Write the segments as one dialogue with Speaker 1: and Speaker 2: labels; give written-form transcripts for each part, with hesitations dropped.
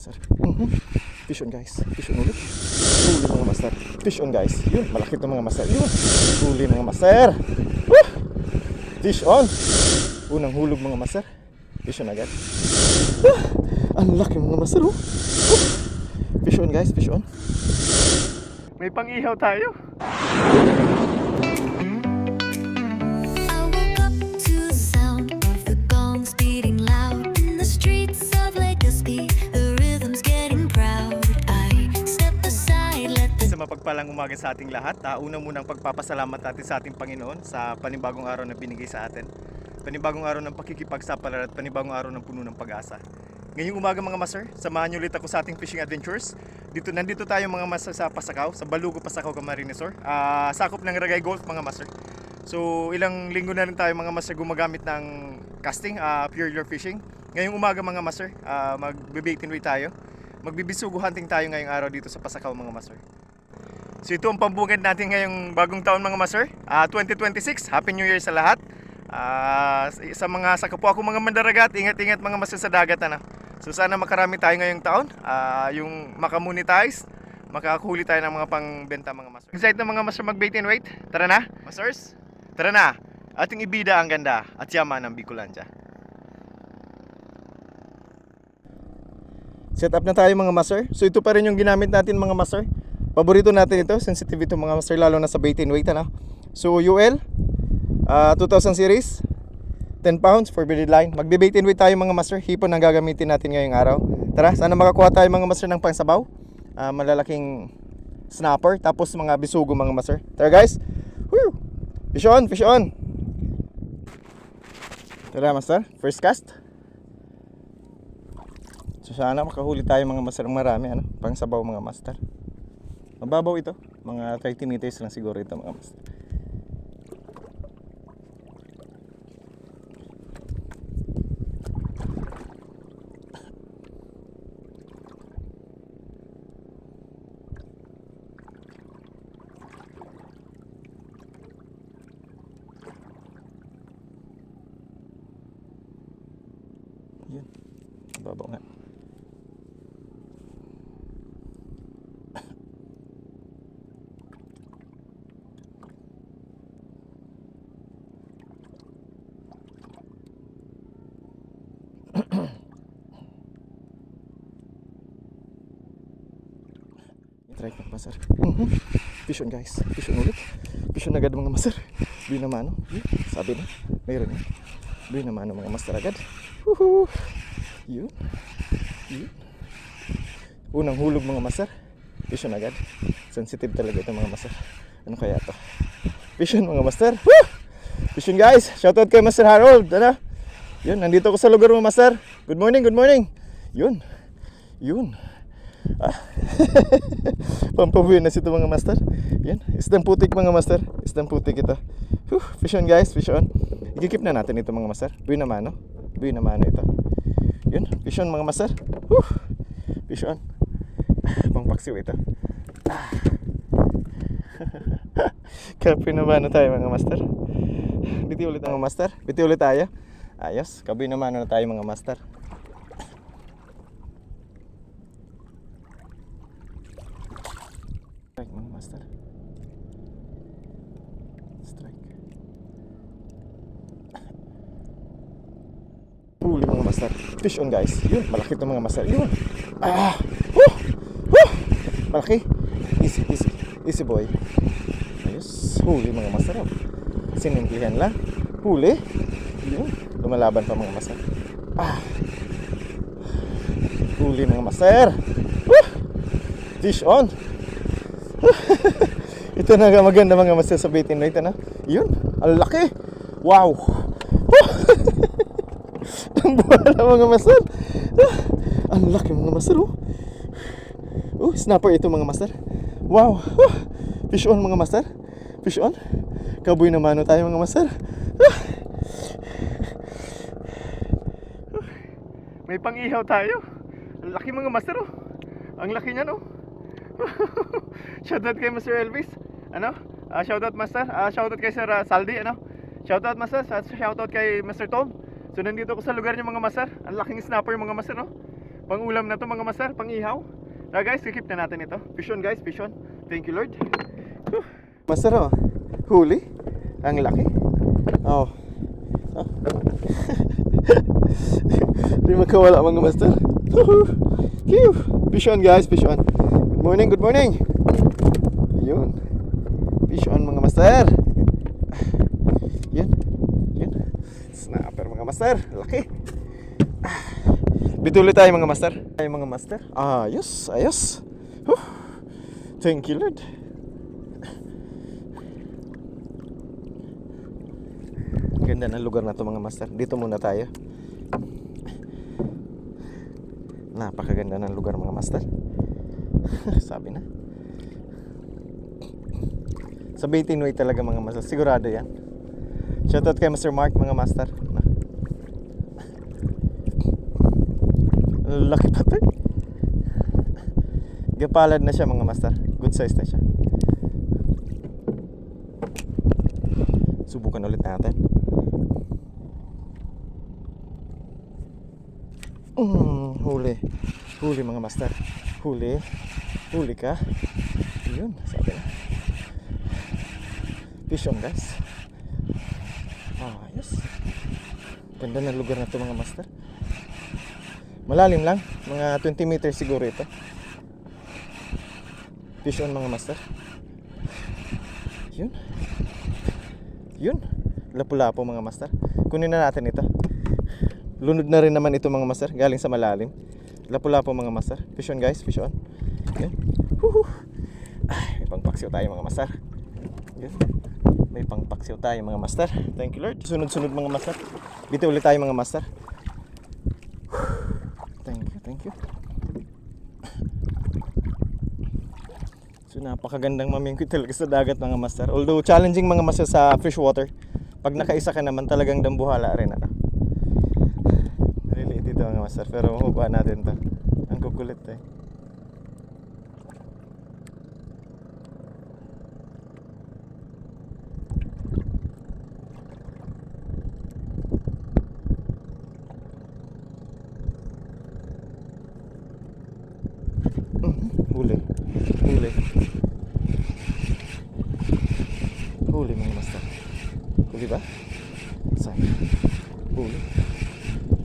Speaker 1: Sir. Fish on guys. Fish on ulit. Huli mga master. Fish on guys. Yun, malaki itong mga master. Yun. Huli mga master. Woo! Fish on. Unang hulog mga master. Fish on agad. Ang laki mga master. Fish on guys. Fish on. May pang-ihaw tayo.
Speaker 2: I woke up to the sound of the gongs beating loud in the streets of Legazpi. The rhythm's getting proud. I step aside, let the
Speaker 1: Sa mapagpalang umaga sa ating lahat. Una munang pagpapasalamat natin sa ating Panginoon sa panibagong araw na binigay sa atin. Panibagong araw ng pakikipagsapalaran at panibagong araw ng puno ng pag-asa. Ngayong umaga mga master, samahan niyo ulit ako sa ating fishing adventures. Nandito tayo mga master sa Pasakaw, sa Balugo, Pasakaw, Camarines Sur. Sakop ng Ragay Golf mga master. So ilang linggo na rin tayo mga master gumagamit ng casting, pure lure fishing. Ngayong umaga mga master, magbe-bait and weight tayo. Magbibisugo hunting tayo ngayong araw dito sa Pasakaw mga master. So ito ang pambungad natin ngayong bagong taon mga master, 2026. Happy New Year sa lahat. Sa kapwa ko mga mandaragat, ingat-ingat mga master sa dagat ano. So sana makarami tayo ngayong taon, yung makamonetize, makakahuli tayo ng mga pangbenta mga master. Excited na mga master mag-bait and weight? Tara na, masters? Tara na, ating ibida ang ganda at yaman ng Bicolandia. Set up na tayo mga master. So ito pa rin yung ginamit natin mga master. Paborito natin ito, sensitive ito mga master, lalo na sa bait and weight ano. So UL 2000 series, 10 pounds for bedded line. Magbe-bait and weight tayo mga master. Hipon ang gagamitin natin ngayong araw. Tara, sana makakuha tayo mga master ng pangsabaw. Malalaking snapper, tapos mga bisugo mga master. Tara guys. Woo! Fish on, fish on. Tara master, first cast. So sana makahuli tayo mga master ng marami ano, pangsabaw mga master. Mababaw ito, mga 30 meters lang siguro ito mga master. Yun, babaw nga. Try ko master. Fish on guys. Fish on ulit. Fish on agad mga master. Buwi naman sabi na. Mayroon na. Buwi naman mga master agad. Yun. Yun. Unang hulog mga master. Fish on agad. Sensitive talaga ito mga master. Ano kaya ito? Fish on mga master. Woo! Fish on guys. Shoutout kay Master Harold. Ano? Yun, nandito ko sa lugar mo master. Good morning, good morning. Yun. Yun. Pampabuhin na sito mga master. Yan, isdang putik mga master. Isdang putik ito. Fish on guys, fish on. I-keep na natin ito mga master. Buwi naman no. Buwi naman ito. Yun, fish on mga master. Fish on. Pangpaksiw ito. Kapoy naman na tayo mga master. Biti ulit mga master. Biti ulit tayo. Ayos, kaboy naman na tayo mga master. Strike mga master. Strike. Huli mga master. Fish on guys. Yun, malaki ito mga master. Yun. Malaki. Easy, easy. Easy boy. Ayos. Huli mga master. Sinimplihan lang. Huli. Yun. Lumalaban pa mga master. Huli mga master. Fish on. Ito na maganda mga master sa bait and weight ano? Yun, ang laki. Wow. Ang buhala mga master. Ang laki mga master snapper ito mga master. Wow. Fish on mga master. Fish on. Kaboy naman tayo mga master. May pang-ihaw tayo. Ang laki mga master Ang laki niya no. Shoutout kay Mr. Elvis. Ano? Shoutout master. Shoutout kay Sir Saldi ano? Shoutout master. Shoutout kay Mr. Tom. So nandito ko sa lugar niyo mga master. Ang laking snapper mga master no. Pang-ulam na to mga master, pang-ihaw. Tara guys, kikip na natin ito. Fish on guys, fish on. Thank you Lord. Whew. Master oh, huli. Ang laki. Oh. Oh. Di magkawala mga master. Phew. Fish on guys, fish on. Good morning, good morning. Ayun. Fish on mga master. Yun. Yun. Snapper mga master. Laki. Bituloy tayo mga master. Tayo mga master. Ayos, ayos. Whew. Thank you Lord. Ganda ng lugar na to mga master. Dito muna tayo. Napakaganda ng lugar mga master. Sabi na. Sa Baitinway talaga mga master. Sigurado yan. Shoutout kay Mr. Mark mga master. Laki pa to. Gapalad na siya mga master. Good size na siya. Subukan ulit natin. Huli. Huli mga master. Huli. Huli ka. Yun, sabi na. Fish on guys. Ayos. Ganda ng lugar na to mga master. Malalim lang. Mga 20 meters siguro ito. Fish on mga master. Yun. Yun. Lapu-lapo mga master. Kunin na natin ito. Lunod na rin naman ito mga master. Galing sa malalim. Lapu-lapo mga master. Fish on guys. Fish on. Yun. Ay, may pangpaksiw tayo mga master. Yun. May pangpaksiw tayo mga master. Thank you Lord. Sunod-sunod mga master. Dito ulit tayo mga master. Thank you. Thank you. So napakagandang mamingkit talaga sa dagat mga master. Although challenging mga master sa fish water. Pag nakaisa ka naman talagang dambuhala rin ano. Naliliit ito mga master. Pero mahuba natin to. Ang kukulit eh. Huli. Huli. Huli mga master. Huli ba? Saan? Huli.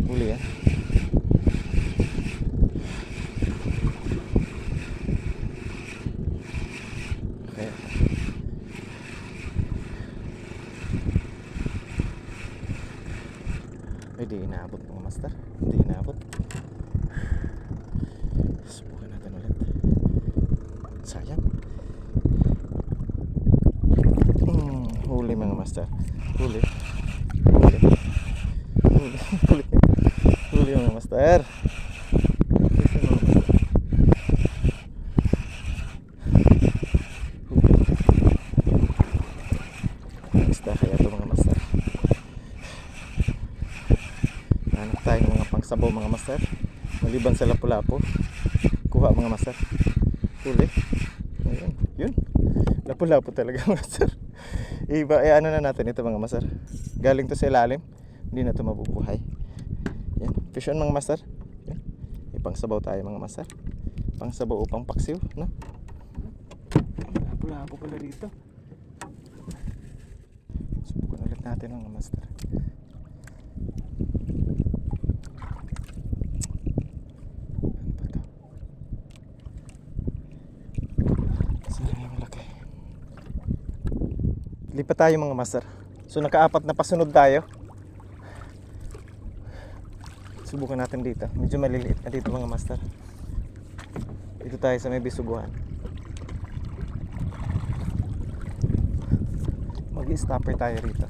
Speaker 1: Huli yan. Okay. Ay, di inaabot mga master. Hindi inaabot. Subukan natin ulit. Sayang. Huli mga master. Huli. Huli. Huli. Huli. Huli mga master. Huli. Isda kaya ito mga master. Hanap tayo ng mga pangsabaw mga master. Maliban sa lapu-lapo. Kuha mga master. Huli. Ayun. Yun. Lapu-lapo talaga master. Iba, ano na natin ito mga master. Galing to sa ilalim. Hindi na to mabubuhay. Yan. Fish on mga master. Yan. Ipangsabaw tayo mga master. Pangsabaw upang paksiw. No? Lapu-lapo pala dito. Subukan ulit natin mga master. Lipat tayo mga master. So nakaapat na pasunod tayo. Subukan natin dito. Medyo maliliit na dito mga master. Dito tayo sa may bisuguhan. Mag-stopper tayo rito.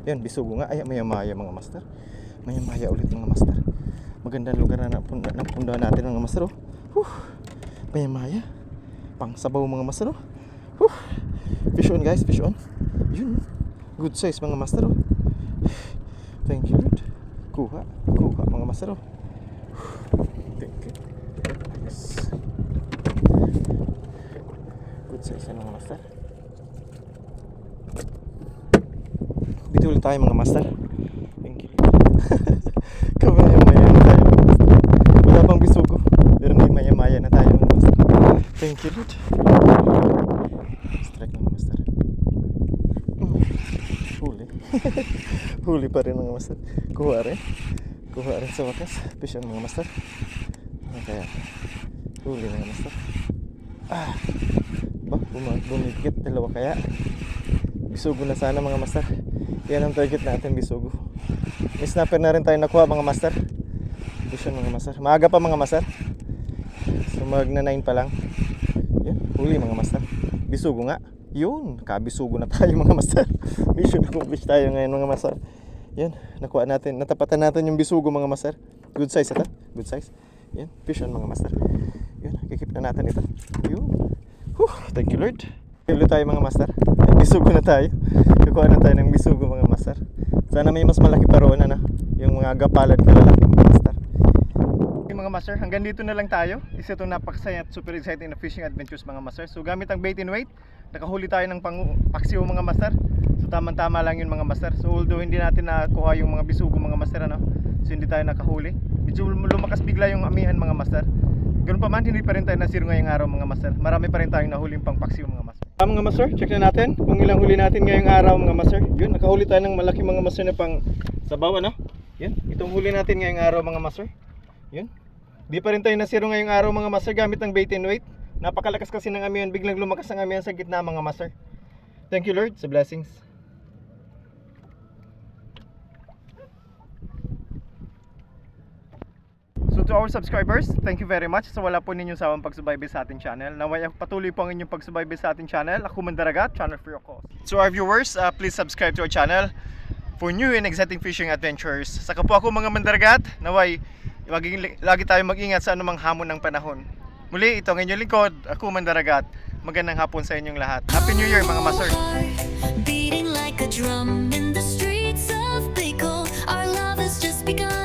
Speaker 1: Yan, bisugo nga. Ay, maya-maya mga master. Maya-maya ulit mga master. Magandang lugar na napundahan natin mga master. Oh. Maya-maya. Pang sabaw mga master. Oh. Fish on guys, fish on. Yun. Good size mga master. Thank you Lord. Kuha mga master. Thank you. Yes. Good size yan mga master. Dito ulit tayo mga master. Thank you. Kamaya-maya na tayo mga master. Wala pang bisugo, pero may maya-maya na tayo mga master. Thank you Lord. Strike mga master. Huli. Huli pa rin mga master. Kuha rin sa wakas. Fish on mga master. Kaya huli mga master. Bumigit dalawa kaya. Bisugo na sana mga master. Yan ang target natin, bisugo. May snapper na rin tayo nakuha mga master. Fish on mga master. Maaga pa mga master. So mag na 9 pa lang. Yan, huli mga master. Bisugo nga. Yun, kabisugo na tayo mga master. Mission accomplished tayo ngayon mga master. Yan, nakuha natin. Natapatan natin yung bisugo mga master. Good size ito. Good size. Yan, fish on mga master. Yan, kikip na natin ito. Yun. Thank you Lord. Ulit tayo mga master. Ay, bisugo na tayo. Kukuha na tayo ng bisugo mga master. Sana may mas malaki pa roon na. Yung mga gapalad na lalaki mga master. Okay mga master, hanggang dito na lang tayo. Isa itong napakasaya at super exciting na fishing adventures mga master. So gamit ang bait and weight, nakahuli tayo ng paksiw mga master. So tamang-tama lang yun mga master. So although hindi natin nakuha yung mga bisugo mga master so hindi tayo nakahuli. Medyo lumakas bigla yung amihan mga master. Ganun pa man, hindi pa rin tayo nasiro ngayong araw mga master. Marami pa rin tayong nahuling pang paksiw mga master. Mga master, check na natin kung ilang huli natin ngayong araw mga master. Yun, nakahuli tayo ng malaki mga master na pang sabaw Yun, itong huli natin ngayong araw mga master. Yun. Di pa rin tayo nasiro ngayong araw mga master gamit ng bait and weight. Napakalakas kasi ng amihan, biglang lumakas ang amihan sa gitna mga master. Thank you Lord sa blessings. So to our subscribers, thank you very much sa wala po ninyong sawang pagsubaybay sa ating channel. Naway patuloy po ang inyong pagsubaybay sa ating channel. Ako Mandaragat, channel for your cause. So our viewers, please subscribe to our channel for new and exciting fishing adventures. Saka po ako mga Mandaragat, naway lagi tayo mag-ingat sa anumang hamon ng panahon. Muli, ito ang inyong lingkod, ako Mandaragat. Magandang hapon sa inyong lahat. Happy New Year mga master!
Speaker 2: Beating like a drum in the streets of Bicol. Our love has just begun.